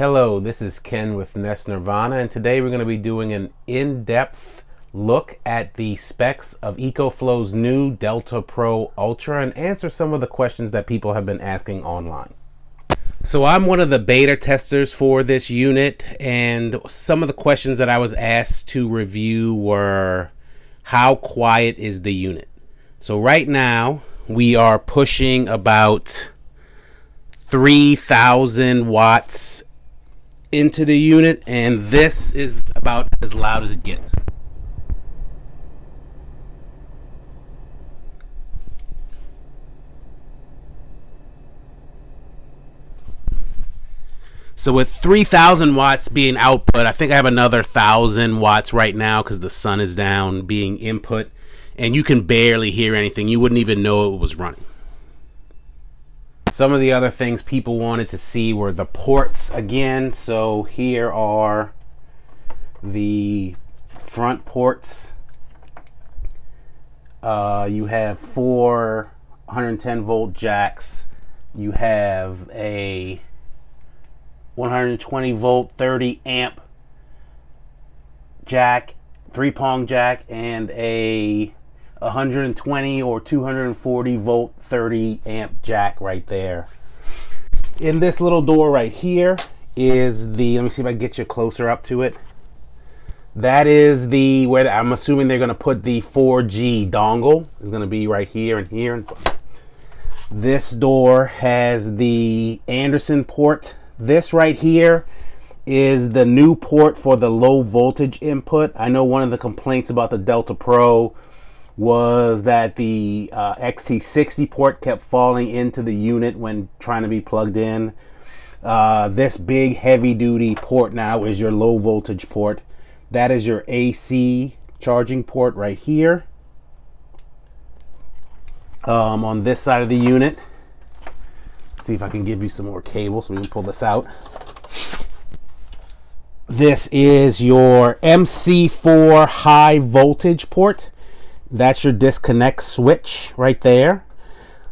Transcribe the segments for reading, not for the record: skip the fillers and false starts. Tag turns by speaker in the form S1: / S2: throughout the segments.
S1: Hello, this is Ken with Nest Nirvana, and today we're going to be doing an in-depth look at the specs of EcoFlow's new Delta Pro Ultra and answer some of the questions that people have been asking online. So I'm one of the beta testers for this unit, and some of the questions that I was asked to review were, how quiet is the unit? So right now we are pushing about 3,000 watts into the unit, and this is about as loud as it gets. So with 3,000 watts being output, I think I have another 1,000 watts right now because the sun is down being input, and you can barely hear anything. You wouldn't even know it was running. Some of the other things people wanted to see were the ports again. So here are the front ports. You have four 110 volt jacks. You have a 120 volt 30 amp jack, 3-prong jack, and a 120 or 240 volt 30 amp jack right there. In this little door right here is the, let me see if I can get you closer up to it. That is the, where I'm assuming they're going to put the 4G dongle. Is going to be right here and here. This door has the Anderson port. This right here is the new port for the low voltage input. I know one of the complaints about the Delta Pro was that the XT60 port kept falling into the unit when trying to be plugged in. This big heavy duty port now is your low voltage port. That is your AC charging port right here. On this side of the unit, let's see if I can give you some more cable so we can pull this out. This is your MC4 high voltage port. That's your disconnect switch right there.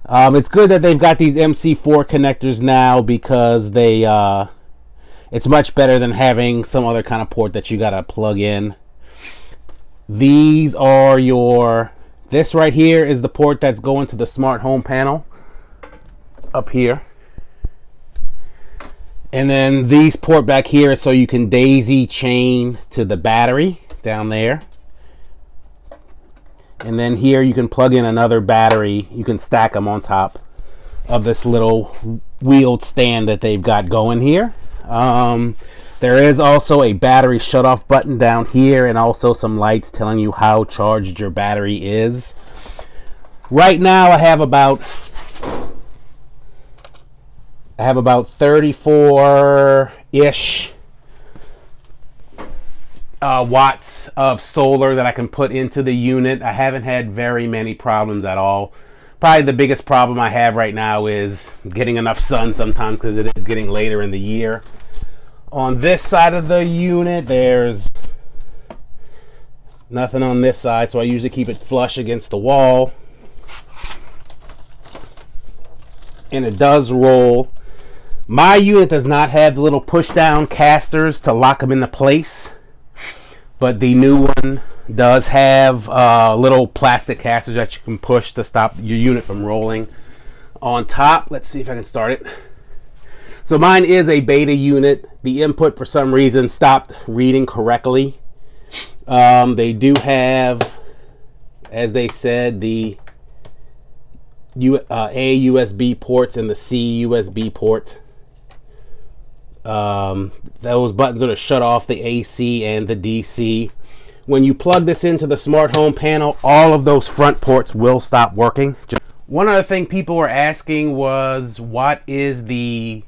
S1: It's good that they've got these MC4 connectors now because they it's much better than having some other kind of port that you gotta plug in. These are your, this right here is the port that's going to the smart home panel up here. And then these port back here so you can daisy chain to the battery down there. And then here you can plug in another battery. You can stack them on top of this little wheeled stand that they've got going here. There is also a battery shutoff button down here and also some lights telling you how charged your battery is. Right now I have about 34-ish watts of solar that I can put into the unit. I haven't had very many problems at all. Probably the biggest problem I have right now is getting enough sun sometimes because it is getting later in the year. On this side of the unit, there's nothing on this side, so I usually keep it flush against the wall. And it does roll. My unit does not have the little push down casters to lock them into place, but the new one does have little plastic casters that you can push to stop your unit from rolling. On top, let's see if I can start it. So mine is a beta unit. The input for some reason stopped reading correctly. They do have, as they said, the A USB ports and the C USB port. Those buttons are to shut off the AC and the DC. When you plug this into the smart home panel, all of those front ports will stop working. One other thing people were asking was, what is the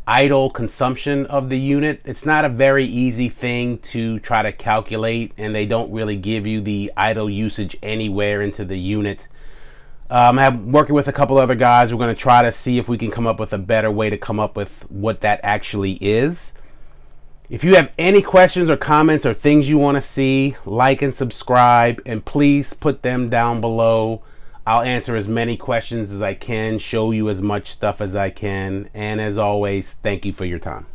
S1: idle consumption of the unit? It's not a very easy thing to try to calculate, and they don't really give you the idle usage anywhere into the unit. I'm working with a couple other guys. We're going to try to see if we can come up with a better way to come up with what that actually is. If you have any questions or comments or things you want to see, like and subscribe, and please put them down below. I'll answer as many questions as I can, show you as much stuff as I can, and as always, thank you for your time.